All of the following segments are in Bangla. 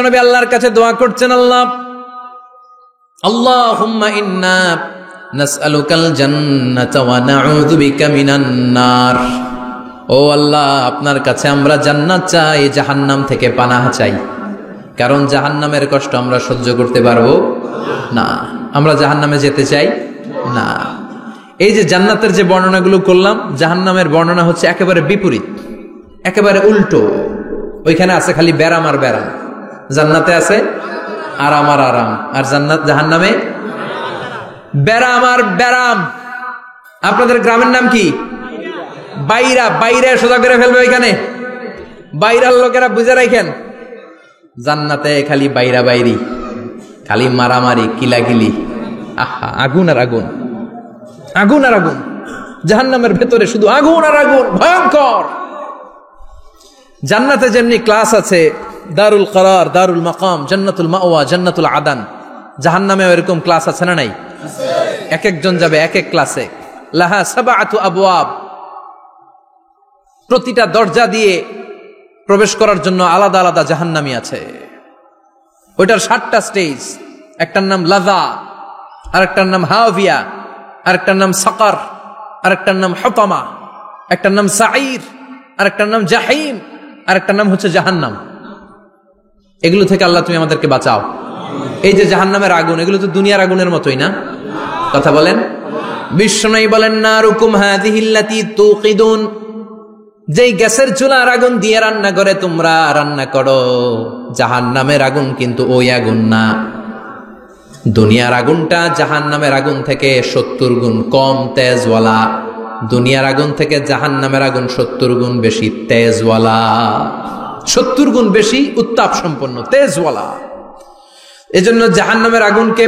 নবী আল্লাহর কাছে দোয়া করছেন, আল্লাহুম্মা ইন্না নাসআলুকাল জান্নাতা ওয়া নাউযু বিকা মিনান নার। ও আল্লাহ, আপনার কাছে আমরা জান্নাত চাই, জাহান্নাম থেকে পানাহ চাই। কারণ জাহান্নামের কষ্ট আমরা সহ্য করতে পারবো না, আমরা জাহান্নামে যেতে চাই না। এই যে জান্নাতের যে বর্ণনাগুলো করলাম, জাহান্নামের বর্ণনা হচ্ছে একেবারে বিপরীত, একেবারে উল্টো। ওইখানে আছে খালি ব্যারাম আর ব্যারাম, জান্নাতে আছে আরাম আর আরাম, আর জাহান্নামে ব্যারাম আর ব্যারাম। আপনাদের গ্রামের নাম কি? বাইরা। বাইরে সোজা করে ফেলবে ওইখানে, বাইরার লোকেরা বুঝে রাখেন। জান্নাতে খালি বাইরা বাইরি, খালি মারামারি, কিলাকিলি, আহা, আগুন আর আগুন, আগুন আর আগুন। জাহান্নামের ভেতরে শুধু আগুন আর আগুন, ভয়ঙ্কর। জান্নাতে যেমনি ক্লাস আছে, দারুল করার, দারুল মাকাম, জান্নাতুল মাওয়া, জান্নাতুল আদান, জাহান্নামেও এরকম ক্লাস আছে না নাই? এক একজন যাবে এক এক ক্লাসে। লাহা সাবআতু আবওয়াব, প্রতিটা দরজা দিয়ে প্রবেশ করার জন্য আলাদা আলাদা জাহান্নামী আছে। ওইটার 7টা স্টেজ। একটার নাম লাযা, আরেকটার নাম হাওয়িয়া, আরেকটার নাম সাকার, আরেকটার নাম হুতামা, একটার নাম সাঈর, আরেকটার নাম জাহিম, আরেকটার নাম হচ্ছে জাহান্নাম। এগুলো থেকে আল্লাহ তুমি আমাদেরকে বাঁচাও। এই যে জাহান্নামের আগুন, এগুলো তো দুনিয়ার আগুনের মতোই না? কথা বলেন। বিশ্বনবী বলেন, নারুকুম হাযিহিল্লাতী তুকিদুন, যেই গ্যাসের চুলার আগুন দিয়ে রান্না করে তোমরা রান্না করো, জাহান্নামের আগুন কিন্তু ওই আগুন না। দুনিয়ার আগুনটা জাহান্নামের আগুন থেকে 70 গুণ কম তেজওয়ালা। দুনিয়ার আগুন থেকে জাহান্নামের আগুন 70 গুণ বেশি তেজওয়ালা, 70 গুণ বেশি উত্তাপ সম্পন্ন, তেজওয়ালা। এজন্য জাহান্নামের আগুনকে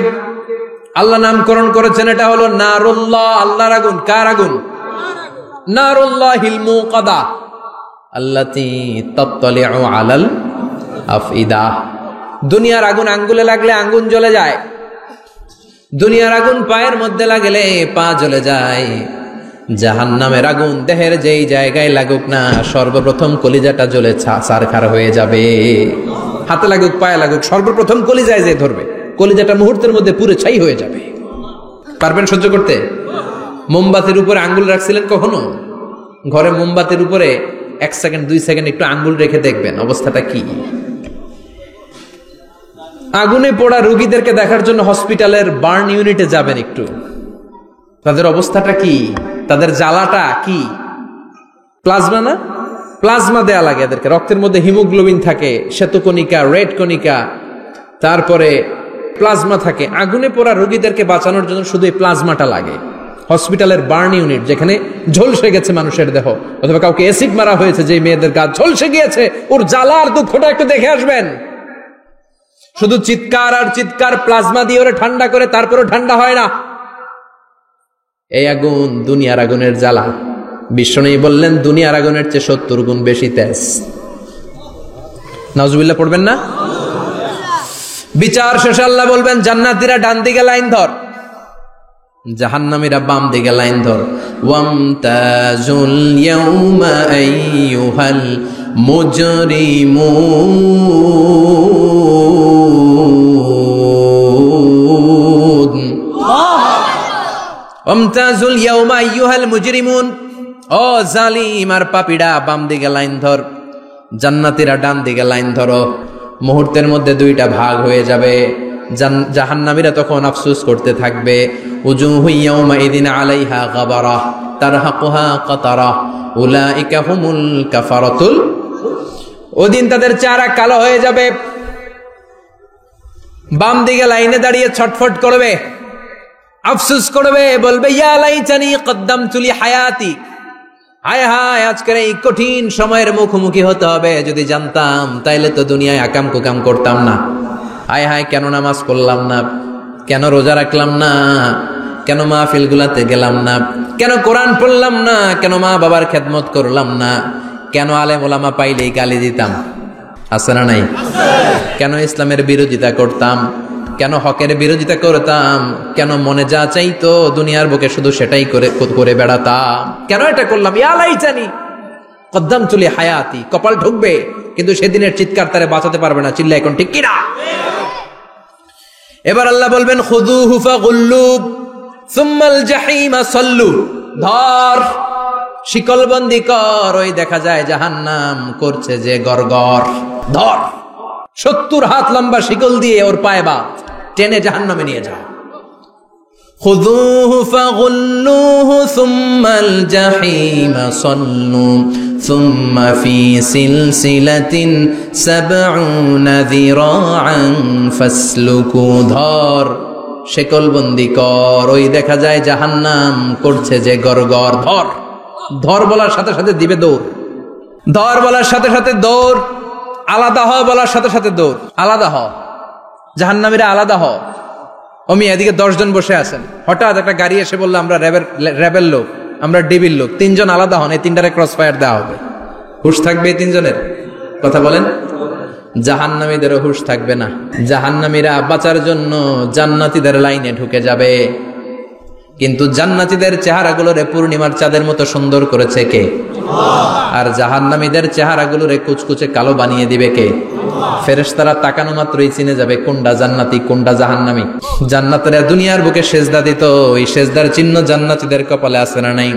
আল্লাহ নামকরণ করেছেন, এটা হলো নারুল্লাহ, আল্লাহর আগুন। কার আগুন? নারুল্লাহিল মুকাদা আল্লাতী তাত্তালিউ আলাল আফইদা। দুনিয়ার আগুন আঙ্গুলে লাগলে আঙ্গুল জ্বলে যায়, দুনিয়ার আগুন পায়ের মধ্যে লাগলে পা জ্বলে যায়। জাহান্নামের আগুন দেহের যেই জায়গায় লাগুক না, সর্বপ্রথম কলিজাটা জ্বলে ছারখার হয়ে যাবে। হাতে লাগুক, পায়ে লাগুক, সর্বপ্রথম কলিজায় যে ধরবে, কলিজাটা মুহূর্তের মধ্যে পুরো ছাই হয়ে যাবে। পারবেন সহ্য করতে? মোমবাতির উপরে আঙ্গুল রাখছিলেন কখনো? ঘরে মোমবাতির উপরে 1 সেকেন্ড 2 সেকেন্ড একটু আঙ্গুল রেখে দেখবেন অবস্থাটা কি। আগুনে পোড়া রোগীদেরকে দেখার জন্য হসপিটালের বার্ন ইউনিটে যাবেন, একটু তাদের অবস্থাটা কি, তাদের জ্বালাটা কি। প্লাজমা না, প্লাজমা দেয়া লাগে এদেরকে। রক্তের মধ্যে হিমোগ্লোবিন থাকে, শ্বেতকণিকা, রেড কণিকা, তারপরে প্লাজমা থাকে। আগুনে পোড়া রোগীদেরকে বাঁচানোর জন্য শুধু এই প্লাজমাটা লাগে। হসপিটালের বার্ন ইউনিট, যেখানে ঝলসে গেছে মানুষের দেহ, অথবা কাউকে অ্যাসিড মারা হয়েছে, যে মেয়েদের গা ঝলসে গিয়েছে, ওর জ্বালা আর দুঃখটা একটু দেখে আসবেন। শুধু চিৎকার আর চিৎকার, প্লাজমা দিয়ে ওরা ঠান্ডা করে, তারপরও ঠান্ডা হয় না। এই আগুন দুনিয়ার আগুনের জ্বালা। বিশ্বনবী বললেন, দুনিয়ার আগুনের চেয়ে 70 গুণ বেশি তেজ। নাউজুবিল্লাহ পড়বেন না? বিচার শেষে আল্লাহ বলবেন, জান্নাতীরা ডান দিকে লাইন ধর, জাহান্নামীরা বাম দিকে লাইন ধর। ওয়ামতাজুল ইয়াউমা আইয়ুহাল মুজরিমুন, ওয়ামতাজুল ইয়াউমা আইয়ুহাল মুজরিমুন। ও জালিম আর পাপীরা, বাম দিকে লাইন ধর, জান্নাতীরা ডান দিকে লাইন ধরো। মুহূর্তের মধ্যে 2টা ভাগ হয়ে যাবে। জাহান্নামীরা তখন আফসোস করতে থাকবে, উজুহু ইয়াউমাইযিন আলাইহা গাবারা তারহাকুহা কাতারা উলাইকা হুমুল কাফারাতুল। ওদিন তাদের চেহারা কালো হয়ে যাবে। বাম দিকে লাইনে দাঁড়িয়ে ছটফট করবে, আফসোস করবে, বলবে, ইয়া লাইতানি কদ্দামতু লি হায়াতি। হায় হায়, আজকের এই কঠিন সময়ের মুখোমুখি হতে হবে, যদি জানতাম তাইলে তো দুনিয়ায় আকাম কুকাম করতাম না। হায় হায়, কেন নামাজ পড়লাম না, কেন রোজা রাখলাম না, কেন মাহফিল গুলাতে গেলাম না, কেন কোরআন পড়লাম না, কেন মা বাবার খেদমত করলাম না, কেন আলেম ওলামা পাইলেই গালি দিতাম, আছে না নাই? কেন ইসলামের বিরোধিতা করতাম, কেন হকের বিরোধিতা করতাম, কেন মনে যা চাইতো দুনিয়ার বুকে শুধু সেটাই করে বেড়াতাম, কেন এটা করলাম? ইয়া লাইতানি কদ্দামতু লি হায়াতি, কপাল ঢুকবে কিন্তু সেদিনের চিৎকার তারে বাঁচাতে পারবে না। চিল্লা এখন ঠিক কিনা? এবার আল্লাহ বলবেন খুযুহু ফাগুল্লু সুম্মাল জাহিমা সাল্লু, ধর শিকলবন্দি কর, ওই দেখা যায় জাহান্নাম করছে যে গড়গড়, ধর 70 হাত লম্বা শিকল দিয়ে ওর পায়ে বাঁধ, টেনে জাহান্নামে নিয়ে যা। খুযুহু ফাগুল্লুহু সুম্মাল জাহিমা সাল্লু সুম্মা ফি সিলসিলাতিন ৭০ যিরাআন ফাসলুকু, ধর শিকলবন্দি কর, ওই দেখা যায় জাহান্নাম করছে যে গড়গড়, ধর। ধর বলার সাথে সাথে দিবে দৌড়, ধর বলার সাথে সাথে দৌড়, আলাদা হ বলার সাথে সাথে দৌড়, আলাদা হ, জাহান্নামীরা আলাদা হ। অমি এদিকে 10 জন বসে আছেন, হঠাৎ একটা গাড়ি এসে বললো আমরা র্যাবের লোক, আমরা ডিবির লোক, 3 জন আলাদা হন, এই 3টারে ক্রস ফায়ার দেওয়া হবে। হুশ থাকবে এই 3 জনের? কথা বলেন। জাহান্নামীদেরও হুশ থাকবে না। জাহান্নামীরা বাঁচার জন্য জান্নাতীদের লাইনে ঢুকে যাবে, কিন্তু জান্নাতীদের চেহারাগুলোরে পূর্ণিমার চাঁদের মতো সুন্দর করেছে কে? আর জাহান্নামীদের চেহারাগুলোরে কুচকুচে কালো বানিয়ে দিবে কে? ফেরেশতারা তাকানো মাত্রই চিনে যাবে কোনটা জান্নাতি কোনটা জাহান্নামী। জান্নাতীরা দুনিয়ার বুকে সেজদা দিত, ওই সেজদার চিহ্ন জান্নাতীদের কপালে আছে না নাই?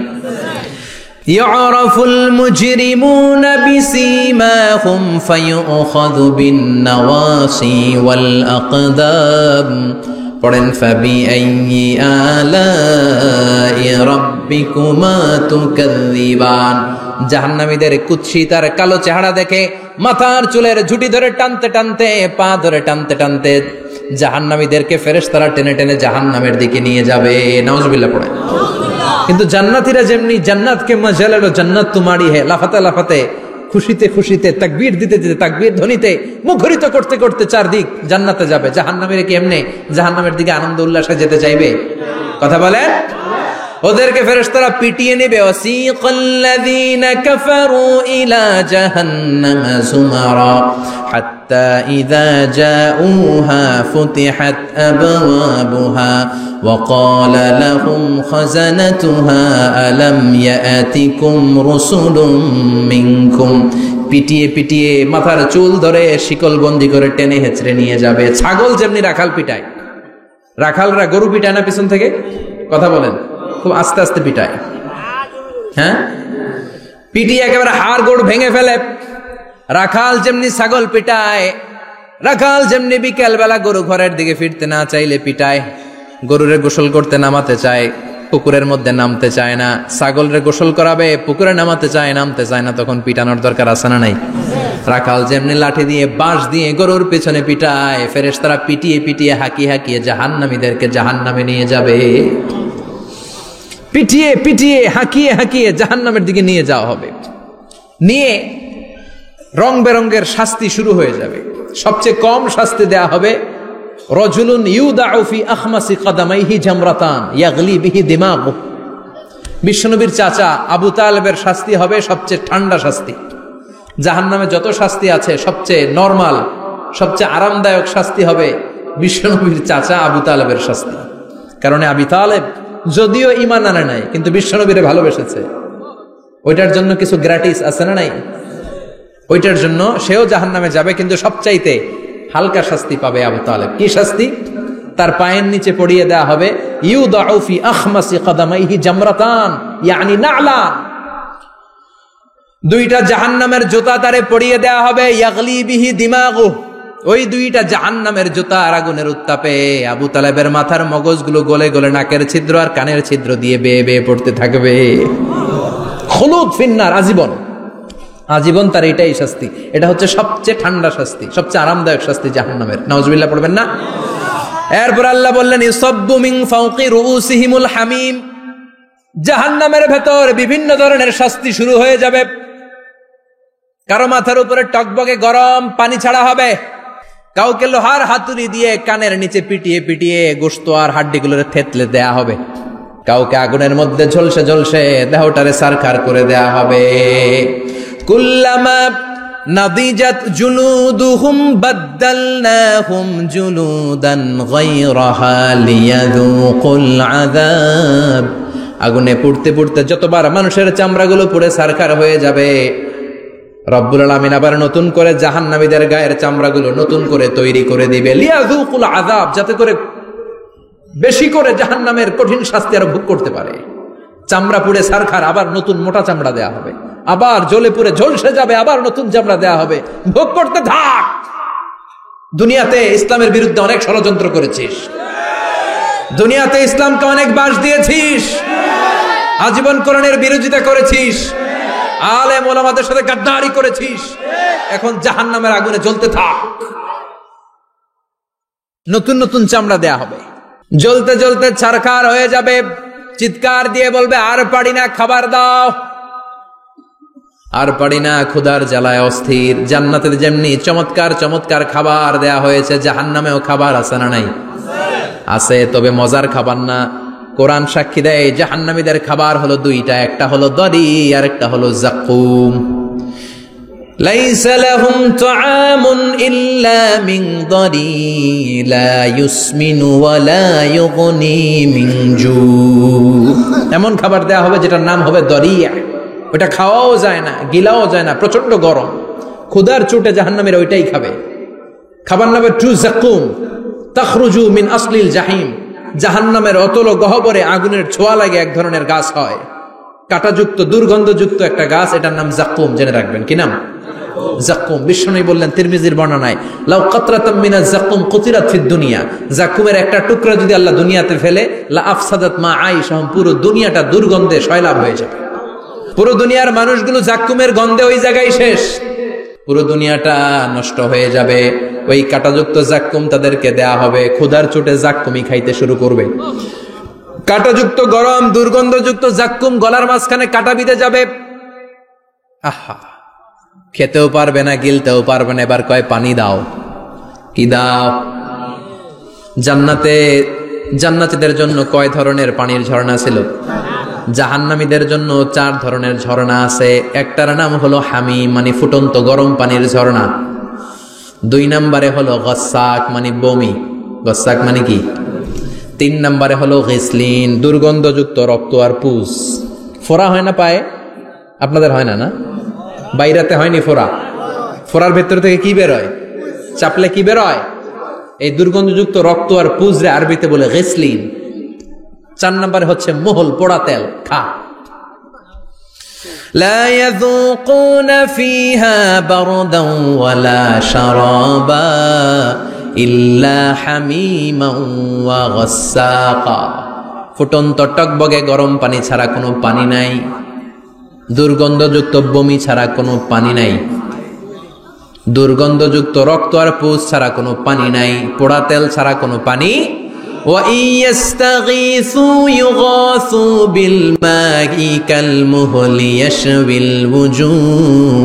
ইয়ারাফুল মুজরিমুনা বিসীমাহুম ফায়ুখাযু বিন-নাওয়াসি ওয়াল আকদাম। পড়েন ফাবিআইয়ি আলাই রাব্বিকুমা তুকাযযিবান। জাহান্নামীদের কুৎসিত আর কালো চেহারা দেখে মাথার চুলের ঝুঁটি ধরে টানতে টানতে, পা ধরে টানতে টানতে জাহান্নামীদেরকে ফেরেশতারা টেনে টেনে জাহান্নামের দিকে নিয়ে যাবে। নাউজুবিল্লাহ পড়ে। কিন্তু জান্নাতীরা যেমনি জান্নাতকে মজালেলো জান্নাত তোমারি হে, লাফাতে লাফাতে খুশিতে খুশিতে তাকবীর দিতে দিতে তাকবীর ধ্বনিতে মুখরিত করতে করতে চারদিক জান্নাতে যাবে। জাহান্নামীরা কি এমনি জাহান্নামের দিকে আনন্দ উল্লাসে যেতে চাইবে? কথা বলেন। ওদেরকে ফেরেশতারা পিটিয়ে নেবে। ওয়াসিকাল্লাযীনা কাফারু ইলা জাহান্নামা যুমারা হাত্তা ইযা জাউহা ফুতিহাত আবওয়াবুহা ওয়া ক্বালা লাহুম খাযানাতুহা আলাম ইয়াতিকুম রুসুলুম মিনকুম। পিটিয়ে পিটিয়ে মাথার চুল ধরে শিকলবন্দি করে টেনে হেঁচড়ে নিয়ে যাবে। ছাগল যেমনি রাখাল পিটায়, রাখালরা গরু পিটায় না পিছন থেকে? কথা বলেন। খুব আস্তে আস্তে পিটায়, হ্যাঁ, পিটিয়ে একেবারে হাড় গোড় ভেঙে ফেলে। রাখাল যেমনি ছাগল পিটায়, রাখাল যেমনি বিকেল বেলা গরু ঘরের দিকে ফিরতে না চাইলে পিটায়। গরুরে গোসল করতে নামাতে চায়, পুকুরের মধ্যে নামতে চায় না। ছাগলরে গোসল করাবে, পুকুরে নামাতে চায়, নামতে চায় না, তখন পিটানোর দরকার আছে না নাই? রাখাল যেমনি লাঠি দিয়ে বাঁশ দিয়ে গরুর পেছনে পিটায়, ফেরেশতারা পিটিয়ে পিটিয়ে হাঁকিয়ে হাঁকিয়ে জাহান্নামীদেরকে জাহান্নামে নিয়ে যাবে। পিটিয়ে পিটিয়ে হাঁকিয়ে হাঁকিয়ে জাহান্নামের দিকে নিয়ে যাওয়া হবে। নিয়ে রং বেরঙ্গের শাস্তি শুরু হয়ে যাবে। সবচেয়ে কম শাস্তি দেয়া হবে রজুলুন ইউদাউ ফি আখমাসি কদামাইহি জামরাতান ইয়াগলি বিহি দিমাগু। বিশ্বনবীর চাচা আবু তালেবের শাস্তি হবে সবচেয়ে ঠান্ডা শাস্তি। জাহান্নামে যত শাস্তি আছে সবচেয়ে নরমাল, সবচেয়ে আরামদায়ক শাস্তি হবে বিশ্বনবীর চাচা আবু তালেবের শাস্তি। কারণ আবু তালেব যদিও ঈমান আনে নাই, কিন্তু বিশ্বনবীরে ভালোবেসেছে। ওইটার জন্য কিছু গ্র্যাটিস আছে না নাই? ওইটার জন্য সেও জাহান্নামে যাবে, কিন্তু সবচাইতে হালকা শাস্তি পাবে আবু তালেব। কি শাস্তি? তার পায়ের নিচে পড়িয়ে দেয়া হবে ইউদাউ ফি আখমাসি কদামাইহি জামরাতান ইয়ানি নালা। দুইটা জাহান্নামের জুতা তারে পড়িয়ে দেয়া হবে, ইয়াগলি বিহি দিমাগু। ওই দুইটা জাহান্নামের জুতা আর আগুনের উত্তাপে আবু তালেবের মাথার মগজগুলো গলে গলে নাকের ছিদ্র আর কানের ছিদ্র দিয়ে বেয়ে বেয়ে পড়তে থাকবে। খুলুদ ফিন্নার, আজীবন, আজীবন তার এটাই শাস্তি। এটা হচ্ছে সবচেয়ে ঠান্ডা শাস্তি, সবচেয়ে আরামদায়ক শাস্তি জাহান্নামের। নাউজুবিল্লাহ পড়বেন না? এরপর আল্লাহ বললেন ইসাব্বু মিন ফাওকি রুউসিহিমুল হামিম। জাহান্নামের ভেতর বিভিন্ন ধরনের শাস্তি শুরু হয়ে যাবে। কারো মাথার উপরে টকবকে গরম পানি ছাড়া হবে, কাউকে লোহার হাতুড়ি দিয়ে কানের নিচে পিটিয়ে পিটিয়ে গোশত আর হাড্ডিগুলোরে থেতলে দেয়া হবে, কাউকে আগুনের মধ্যে ঝলসে ঝলসে দেহটারে সারখার করে দেয়া হবে। কুল্লামা নাদিজাত জুলুদুহুম বাদদালনাহুম জুলুদান গায়রাহা লিয়াযুকুল আযাব। আগুনে পুড়তে পুড়তে যতবার মানুষের চামড়াগুলো পুড়ে সারখার হয়ে যাবে, রব্বুল আলামিন আবার নতুন করে জাহান্নামীদের গায়ের চামড়াগুলো নতুন করে তৈরি করে দিবে, লিয়াযুকুল আযাব, যাতে করে বেশি করে জাহান্নামের কঠিন শাস্তি আর ভোগ করতে পারে। চামড়া পুড়ে ছারখার, আবার নতুন মোটা চামড়া দেয়া হবে, আবার জ্বলে পুড়ে ঝলসে যাবে, আবার নতুন চামড়া দেয়া হবে, ভোগ করতে থাক। দুনিয়াতে ইসলামের বিরুদ্ধে অনেক ষড়যন্ত্র করেছিস, দুনিয়াতে ইসলামকে অনেক বাস দিয়েছিস, আজীবন কোরআনের বিরোধিতা করেছিস, আলেম ওলামাদের সাথে গাদ্দারি করেছিস, এখন জাহান্নামের আগুনে জ্বলতে থাক। নতুন নতুন চামড়া দেয়া হবে, জ্বলতে জ্বলতে ছারখার হয়ে যাবে, চিৎকার দিয়ে বলবে আর পারি না, খাবার দাও। আর পারি না, ক্ষুধার জ্বালায় অস্থির। জান্নাতে যেমনি চমৎকার চমৎকার খাবার দেয়া হয়েছে, জাহান্নামেও খাবার আছে না নাই? আছে, তবে মজার খাবার না। কোরআন সাক্ষী দেয় জাহান্নামীদের খাবার হলো দুইটা, একটা হলো দরি আর একটা হলো যাকুম। লাইসা লাহুম তুআমুন ইল্লা মিন দরি লা ইউসমিনু ওয়া লা ইউগনি মিন জু। এমন খাবার দেয়া হবে যেটার নাম হবে দরিয়া, ওটা খাওয়াও যায় না, গিলাও যায় না, প্রচন্ড গরম, ক্ষুধার চোটে জাহান্নামীরা ওইটাই খাবে। খাবার নামে টু যাকুম, তাখরুজু মিন আসলিল জাহিম। জাহান্নামের অতল গহ্বরে আগুনের ছোঁয়া লাগে এক ধরনের গাছ হয়, কাঁটাযুক্ত দুর্গন্ধযুক্ত একটা গাছ, এটার নাম যাকুম। জেনে রাখবেন, কি নাম? যাকুম। বিশ্বনবী বললেন তিরমিজির বর্ণনায়, লাউ কাতরাতাম মিনাজ যাকুম কুতিরাত ফিদ দুনিয়া। যাকুমের একটা টুকরা যদি আল্লাহ দুনিয়াতে ফেলে, লা আফসাদাত মা আইশাহুম, পুরো দুনিয়াটা দুর্গন্ধে সয়লাব হয়ে যাবে। পুরো দুনিয়ার মানুষগুলো যাকুমের গন্ধে ওই জায়গায় শেষ, পুরো দুনিয়াটা নষ্ট হয়ে যাবে। ওই কাঁটাযুক্ত যাকুম তাদেরকে দেয়া হবে, ক্ষুধার চোটে যাকুমই খাইতে শুরু করবে। কাঁটাযুক্ত গরম দুর্গন্ধযুক্ত যাকুম গলার মাঝখানে কাঁটা বিঁধে যাবে। আহা, খেতেও পারবে না, গিলতেও পারবে না। এবার কয় পানি দাও। কি দাও? জান্নাতীদের জন্য কয় ধরনের পানির ঝর্ণা ছিল? জাহান্নামীদের জন্য 4 ধরনের ঝর্ণা আছে। একটার নাম হলো হামিম, মানে ফুটন্ত গরম পানির ঝর্ণা। 2 নম্বরে হলো গসাক, মানে বমি। গসাক মানে কি? 3 নম্বরে হলো গিসলিন, দুর্গন্ধযুক্ত রক্ত আর পুজ। ফোড়া হয় না পায়ে? আপনাদের হয় না? না, বাইরাতে হয়নি ফোড়া? ফোড়ার ভেতর থেকে কি বেরোয়? চাপলে কি বেরোয়? এই দুর্গন্ধযুক্ত রক্ত আর পুজ রে আরবিতে বলে গিসলিন। 4 নম্বরে হচ্ছে মোহল, পোড়া তেল। খা। লা ইয়াযুকুনা ফিহা বারদান ওয়ালা শারাবা ইল্লা হামিমান ওয়া গাসসাকা। ফুটন্ত টকবগে গরম পানি ছাড়া কোনো পানি নাই, দুর্গন্ধযুক্ত বমি ছাড়া কোনো পানি নাই, দুর্গন্ধযুক্ত রক্ত আর পুজ ছাড়া কোনো পানি নাই, পোড়া তেল ছাড়া কোনো পানি। وَإِن يَسْتَغِيثُوا يُغَاثُوا بِالْمَاءِ كَالْمُهْلِ يَشْوِي الْوُجُوهَ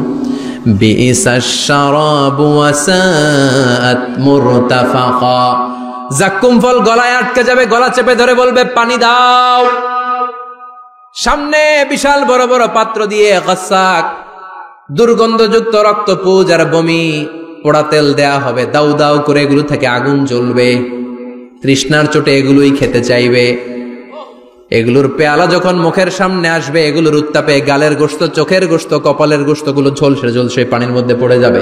بِئْسَ الشَّرَابُ وَسَاءَتْ مُرْتَفَقًا। যাকুম ফল গলায় আটকে যাবে, গলা চেপে ধরে বলবে পানি দাও। সামনে বিশাল বড় বড় পাত্র দিয়ে গাসসাক, দুর্গন্ধযুক্ত রক্ত, পুজ আর বমি, পোড়া তেল দেয়া হবে। দাউ দাউ করে এগুলো থেকে আগুন জ্বলবে। তৃষ্ণার চোটে এগুলোই খেতে চাইবে। এগুলোর পেয়ালা যখন মুখের সামনে আসবে, এগুলোর উত্তাপে গালের গোশত, চোখের গোশত, কপালের গোশত গুলো ঝলসে ঝলসে পানির মধ্যে পড়ে যাবে।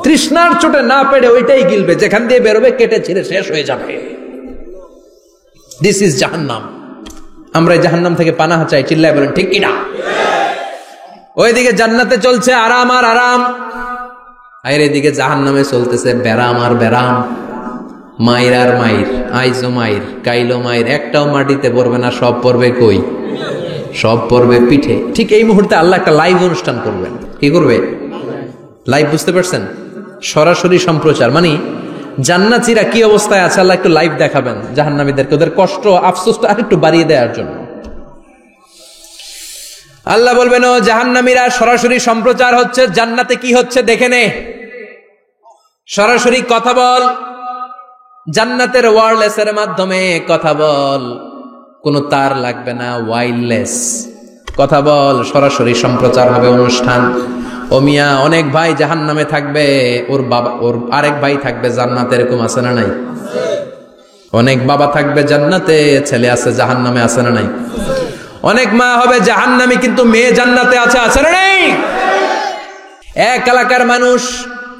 তৃষ্ণার চোটে না পেড়ে ওইটাই গিলবে, যেখান দিয়ে বেরোবে কেটে ছিঁড়ে শেষ হয়ে যাবে। দিস ইজ জাহান্নাম। আমরা জাহান্নাম থেকে পানাহা চাই, চিল্লায় বলেন ঠিক কিনা? ওইদিকে জান্নাতে চলছে আরাম আর আরাম, আর এদিকে জাহান্নামে চলতেছে বেরাম আর বেরাম, মাইর আর মাইর, আইজো মাইর, কাইলো মাইর। একটাও মাটিতে পড়বে না, সব পড়বে কই? সব পড়বে পিঠে। ঠিক এই মুহূর্তে আল্লাহ একটা লাইভ অনুষ্ঠান করবেন। কি করবে? লাইভ, বুঝতে পারছেন? সরাসরি সম্প্রচার, মানে জান্নাতীরা কি অবস্থায় আছে আল্লাহ একটু লাইভ দেখাবেন জাহান্নামীদেরকে, ওদের কষ্ট আফসোসটা আরেকটু বাড়িয়ে দেওয়ার জন্য। আল্লাহ বলবেন, ও জাহান্নামীরা, সরাসরি সম্প্রচার হচ্ছে, জান্নাতে কি হচ্ছে দেখে নে, সরাসরি কথা বল, জান্নাতের ওয়্যারলেসের মাধ্যমে কথা বল, কোনো তার লাগবে না, ওয়্যারলেস কথা বল, সরাসরি সম্প্রচার হবে অনুষ্ঠান। ও মিয়া, অনেক ভাই জাহান্নামে থাকবে, ওর বাবা, ওর আরেক ভাই থাকবে জান্নাতে, এরকম আছে না নাই? অনেক বাবা থাকবে জান্নাতে, ছেলে আছে জাহান্নামে, আছে না নাই? অনেক মা হবে জাহান্নামী কিন্তু মেয়ে জান্নাতে আছে, আছে না নাই? এক এলাকার মানুষ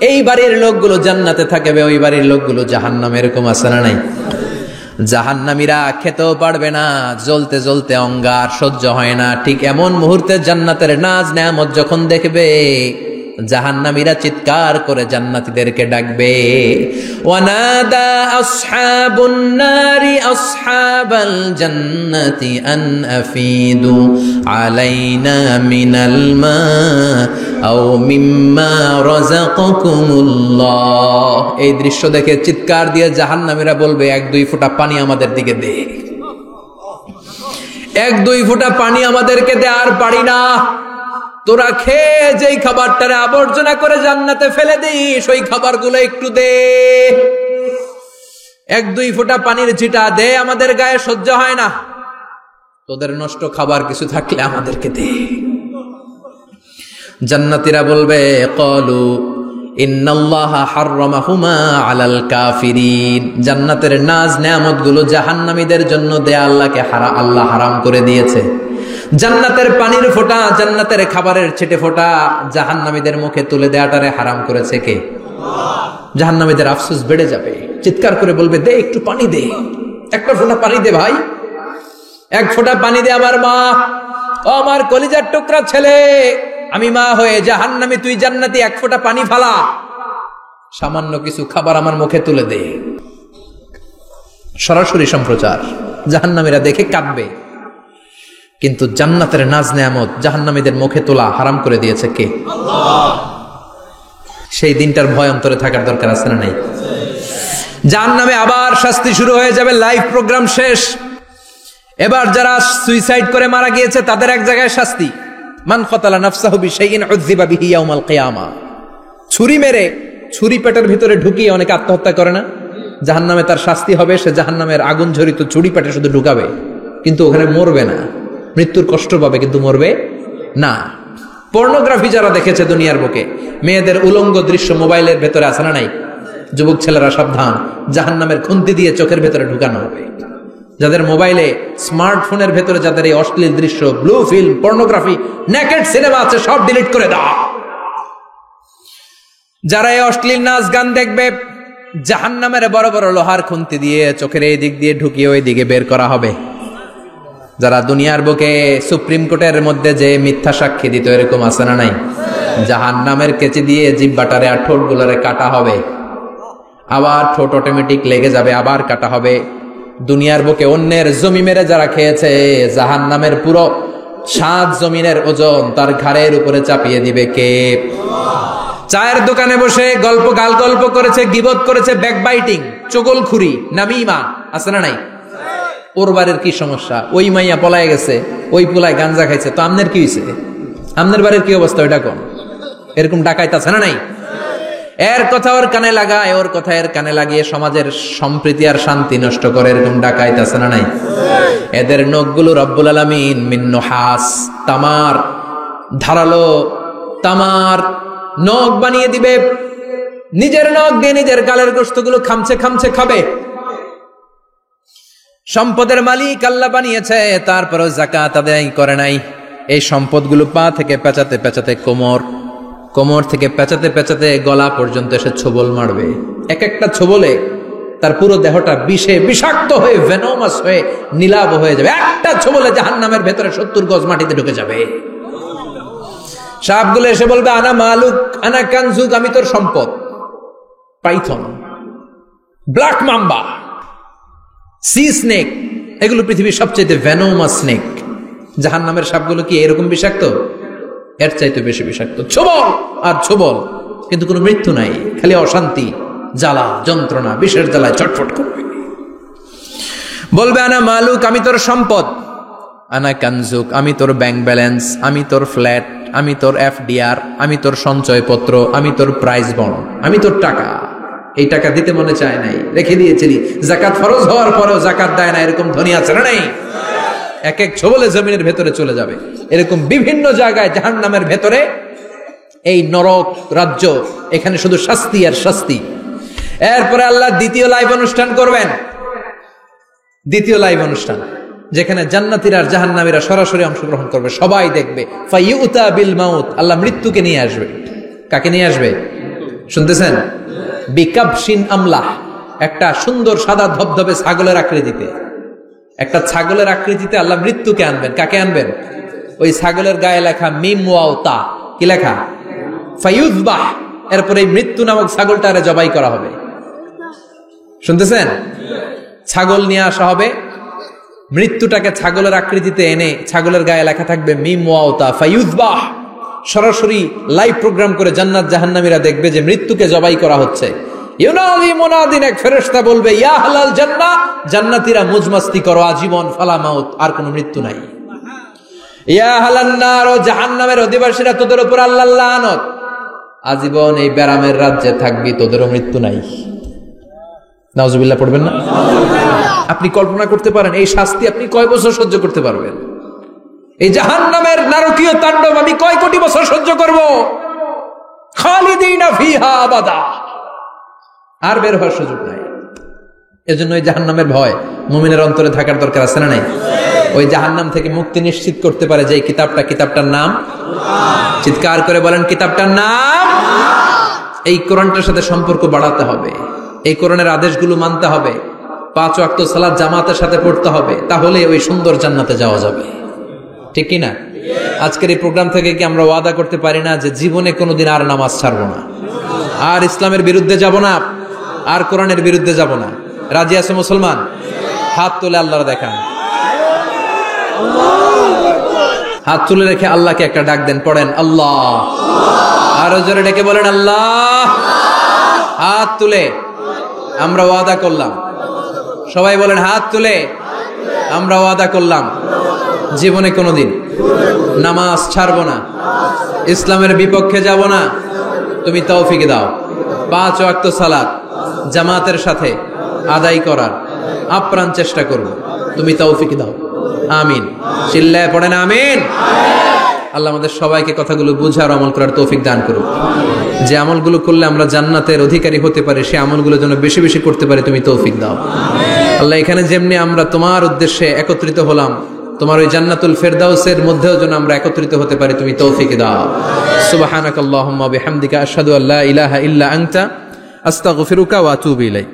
এই বাড়ির লোকগুলো জান্নাতে থাকবে, ওই বাড়ির লোকগুলো জাহান্নামে, এরকম আছে না নাই? জাহান্নামীরা খেতেও পারবে না, জ্বলতে জ্বলতে অঙ্গার সহ্য হয় না। ঠিক এমন মুহূর্তে জান্নাতের নাজ নেয়ামত যখন দেখবে, জাহান্নামীরা চিৎকার করে জান্নাতীদেরকে ডাকবে, ওয়ানাদা আসহাবুন নারি আসহাবাল জান্নাতি আন আফিদু আলাইনা মিনাল মা আও মিম্মা রাযাকাকুমুল্লাহ। এই দৃশ্য দেখে চিৎকার দিয়ে জাহান্নামীরা বলবে, 1-2 ফোঁটা পানি আমাদের দিকে দে, 1-2 ফোঁটা পানি আমাদেরকে দে, আর পারি না। তোরা খেয়ে যেই খাবারটারে আবর্জনা করে জান্নাতে ফেলে দিস, ওই খাবারগুলো একটু দে, 1-2 ফোঁটা পানির ছিটা দে, আমাদের গায়ে সহ্য হয় না। তোদের নষ্ট খাবার কিছু থাকলে আমাদেরকে দে। জান্নাতীরা বলবে, ক্বালু ইন্নাল্লাহা হাররামাহুমা আলাল কাফিরিন। জান্নাতের নাজ নেয়ামতগুলো জাহান্নামীদের জন্য দেয়া আল্লাহ হারাম করে দিয়েছে। জান্নাতের পানির ফোঁটা, জান্নাতের খাবারের ছিটে ফোঁটা জাহান্নামীদের মুখে তুলে দেয়াটারে হারাম করেছে কে? জাহান্নামীদের আফসোস বেড়ে যাবে, চিৎকার করে বলবে, দে একটু পানি দে, 1 ফোঁটা পানি দে ভাই, 1 ফোঁটা পানি দে আমার মা, ও আমার কলিজার টুকরা ছেলে, আমি মা হয়ে জাহান্নামী, তুই জান্নাতি, 1 ফোঁটা পানি ফালা, সামান্য কিছু খাবার আমার মুখে তুলে দে। সরাসরি সম্প্রচার, জাহান্নামীরা দেখে কাঁদবে। কিন্তু জান্নাতের নাজ নেয়ামত জাহান্নামীদের মুখে তোলা হারাম করে দিয়েছে কে? আল্লাহ। সেই দিনটার ভয় অন্তরে থাকার দরকার আছে না নাই? জাহান্নামে আবার শাস্তি শুরু হয়ে যাবে, লাইভ প্রোগ্রাম শেষ। এবার যারা সুইসাইড করে মারা গিয়েছে তাদের এক জায়গায় শাস্তি, মান কতালা নাফসাহু বিশাইইন উযযিবা বিহি ইয়াউমাল কিয়ামা। ছুরি মেরে, ছুরি পেটের ভিতরে ঢুকিয়ে অনেকে আত্মহত্যা করে না? জাহান্নামে তার শাস্তি হবে, সে জাহান্নামের আগুন ঝরিত ছুরি পেটে শুধু ঢুকাবে, কিন্তু ওখানে মরবে না, মৃত্যুর কষ্ট পাবে কিন্তু মরবে না। পর্নোগ্রাফি যারা দেখেছে দুনিয়ার বুকে, মেয়েদের উলঙ্গ দৃশ্য মোবাইলের ভেতরে আছে না নাই? যুবক ছেলেরা সাবধান, জাহান্নামের খুন্তি দিয়ে চোখের ভেতরে ঢুকানো হবে। যাদের মোবাইলে, স্মার্টফোনের ভেতরে যাদের এই অশ্লীল দৃশ্য, blue film, pornography, naked cinema আছে, সব ডিলিট করে দাও। যারা এই অশ্লীল নাচ গান দেখবে, জাহান্নামের বড় বড় লোহার খুন্তি দিয়ে চোখের এই দিক দিয়ে ঢুকিয়ে ওই দিকে বের করা হবে। যারা দুনিয়ার বুকে সুপ্রিম কোর্টের মধ্যে যে মিথ্যা সাক্ষী দিত, এরকম আছে না নাই? জাহান্নামের কেচি দিয়ে জিহ্বাটারে আর ঠোঁট গুলারে কাটা হবে, আবার ঠোঁট অটোমেটিক লেগে যাবে, আবার কাটা হবে। দুনিয়ার বুকে অন্যের জমি মেরে যারা খেয়েছে, জাহান্নামের পুরো 7 জমিনের ওজন তার ঘাড়ের উপরে চাপিয়ে দিবে কে? চায়ের দোকানে বসে গাল গল্প করেছে, গীবত করেছে, ব্যাকবাইটিং, চগলখুরি, নামিমা, আছে না নাই? ওর বাড়ির কি সমস্যা, ওই মাইয়া পলায় গেছে, ওই পোলায় গাঞ্জা খাইছে, তো আমনের কি হয়েছে? আমনের বাড়ির কি অবস্থা, ওইটা কোন? এরকম ডাকাইতে আছে না নাই? এর কথা ওর কানে লাগায়, ওর কথা এর কানে লাগিয়ে সমাজের সম্প্রীতি আর শান্তি নষ্ট করে, এরকম ডাকাইতে আছে না নাই? এদের নখগুলো রব্বুল আলামিন মিন নুহাস, তামার, ধারালো তামার নখ বানিয়ে দিবে। নিজের নখ দিয়ে নিজের গালের গোশতগুলো খামছে খামছে খাবে। সম্পদের মালিক আল্লাহ বানিয়েছে, তারপরেও যাকাত আদায় করে নাই। এই সম্পদগুলো পা থেকে পেঁচাতে পেঁচাতে কোমর থেকে পেঁচাতে পেঁচাতে গলা পর্যন্ত এসে ছোবল মারবে। এক একটা ছোবলে তার পুরো দেহটা বিষে বিষাক্ত হয়ে, ভেনোমাস হয়ে, নীলাভ হয়ে যাবে। একটা ছোবলে জাহান্নামের ভেতরে 70 গজ মাটিতে ঢুকে যাবে। সাপগুলো এসে বলবে, আনা মালুক আনা কানজুক, আমি তোর সম্পদ। Python, black mamba, C snake, এগুলো পৃথিবীর সবচেয়ে ভেনোমাস স্নেক। জাহান্নামের সাপগুলো কি এরকম বিষাক্ত? এর চাইতে বেশি বিষাক্ত। ছোবল আর ছোবল, কিন্তু কোনো মৃত্যু নাই, খালি অশান্তি, জ্বালা, যন্ত্রণা, বিষের জ্বালায় চটফট করবে। বলবে, আনা মালুক, আমি তোর সম্পদ। আনা কানজুক, আমি তোর ব্যাংক ব্যালেন্স, আমি তোর ফ্ল্যাট, আমি তোর এফডিআর, আমি তোর সঞ্চয়পত্র, আমি তোর প্রাইজ বন্ড, আমি তোর টাকা। এই টাকা দিতে মনে চায় নাই, রেখে দিয়েছিলি। জাকাত ফরজ হওয়ার পরেও জাকাত দেয় না, এরকম ধনী আছে না নাই? এক এক ছোবলে জমিনের ভেতরে চলে যাবে। এরকম বিভিন্ন জায়গায় জাহান্নামের ভেতরে এই নরক রাজ্য, এখানে শুধু শাস্তি আর শাস্তি। এরপরে আল্লাহ দ্বিতীয় লাইভ অনুষ্ঠান করবেন, দ্বিতীয় লাইভ অনুষ্ঠান, যেখানে জান্নাতীরা আর জাহান্নামীরা সরাসরি অংশগ্রহণ করবে, সবাই দেখবে। ফাইউতা বিল মাউত, আল্লাহ মৃত্যুকে নিয়ে আসবে। কাকে নিয়ে আসবে শুনতেছেন? বিকাবশিন আমলাহ, একটা সুন্দর সাদা ধবধবে ছাগলের আকৃতিতে, একটা ছাগলের আকৃতিতে আল্লাহ মৃত্যুকে আনবেন। কাকে আনবেন? ওই ছাগলের গায়ে লেখা মিম ওয়াও তা, কি লেখা? ফায়ুযবাহ। এরপরে এই মৃত্যু নামক ছাগলটারে জবাই করা হবে। শুনতেছেন? ছাগল নিয়ে আসা হবে, মৃত্যুটাকে ছাগলের আকৃতিতে এনে ছাগলের গায়ে লেখা থাকবে মিম ওয়াও তা ফায়ুযবাহ। সরাসরি লাইভ প্রোগ্রাম করে জান্নাত জাহান্নামীরা দেখবে যে মৃত্যুকে জবাই করা হচ্ছে। ইউনাদি মুনাদিন, এক ফেরেশতা বলবে ইয়া আহলাল জান্নাহ, জান্নাতীরা মুজমাস্তি করো আজীবন, ফালা মাউত, আর কোনো মৃত্যু নাই। ইয়া আহলান নার, ও জাহান্নামের অধিবাসীরা, তোদের উপর আল্লাহর লানত, আজীবন এই ব্যারামের রাজ্যে থাকবি, তোদেরও মৃত্যু নাই। নাউজুবিল্লাহ পড়বেন না? আপনি কল্পনা করতে পারেন এই শাস্তি আপনি কয় বছর সহ্য করতে পারবেন? এই জাহান্নামের নারকীয় তাণ্ডব আমি কয় কোটি বছর সহ্য করব? খালিদিনা ফিহা আবাদা, আর বের হওয়ার সুযোগ নাই। এজন্য ওই জাহান্নামের ভয় মুমিনের অন্তরে থাকার দরকার আছে না নাই? ওই জাহান্নাম থেকে মুক্তি নিশ্চিত করতে পারে যে কিতাবটার নাম, চিৎকার করে বলেন কিতাবটার নাম। এই কোরআনটার সাথে সম্পর্ক বাড়াতে হবে, এই কোরআনের আদেশগুলো মানতে হবে, 5 ওয়াক্ত সালাত জামাতের সাথে পড়তে হবে, তাহলে ওই সুন্দর জান্নাতে যাওয়া যাবে। ঠিক কি না? আজকের এই প্রোগ্রাম থেকে কি আমরা ওয়াদা করতে পারি না যে জীবনে কোনোদিন আর নামাজ ছাড়বো না, আর ইসলামের বিরুদ্ধে যাব না, আর কোরআনের বিরুদ্ধে যাব না? রাজি আছে মুসলমান? হাত তুলে আল্লাহর দেখান, হাত তুলে রেখে আল্লাহকে একটা ডাক দেন, পড়েন আল্লাহ। আরো জোরে ডেকে বলেন আল্লাহ। হাত তুলে আমরা ওয়াদা করলাম, সবাই বলেন হাত তুলে আমরা ওয়াদা করলাম জীবনে কোনোদিন নামাজ ছাড়বো না, ইসলামের বিপক্ষে যাব না। তুমি তৌফিক দাও 5 ওয়াক্ত সালাত জামাতের সাথে আদায় করার আপ্রাণ চেষ্টা করব, তুমি তৌফিক দাও। আমিন। চিল্লায় পড়েন আমিন। আল্লাহ আমাদের সবাইকে কথাগুলো বুঝার আমল করার তৌফিক দান করুক। যে আমলগুলো করলে আমরা জান্নাতের অধিকারী হতে পারি, সে আমলগুলো যেন বেশি বেশি করতে পারি, তুমি তৌফিক দাও। আল্লাহ এখানে যেমনি আমরা তোমার উদ্দেশ্যে একত্রিত হলাম, তোমার ওই জান্নাতুল ফেরদাউসের মধ্যেও যেন আমরা একত্রিত হতে পারি, তুমি তৌফিক দাও। সুবহানাকাল্লাহুম্মা বিহামদিকা আশহাদু আল্লা ইলাহা ইল্লা আনতা আস্তাগফিরুকা ওয়া আতুবু ইলাইক।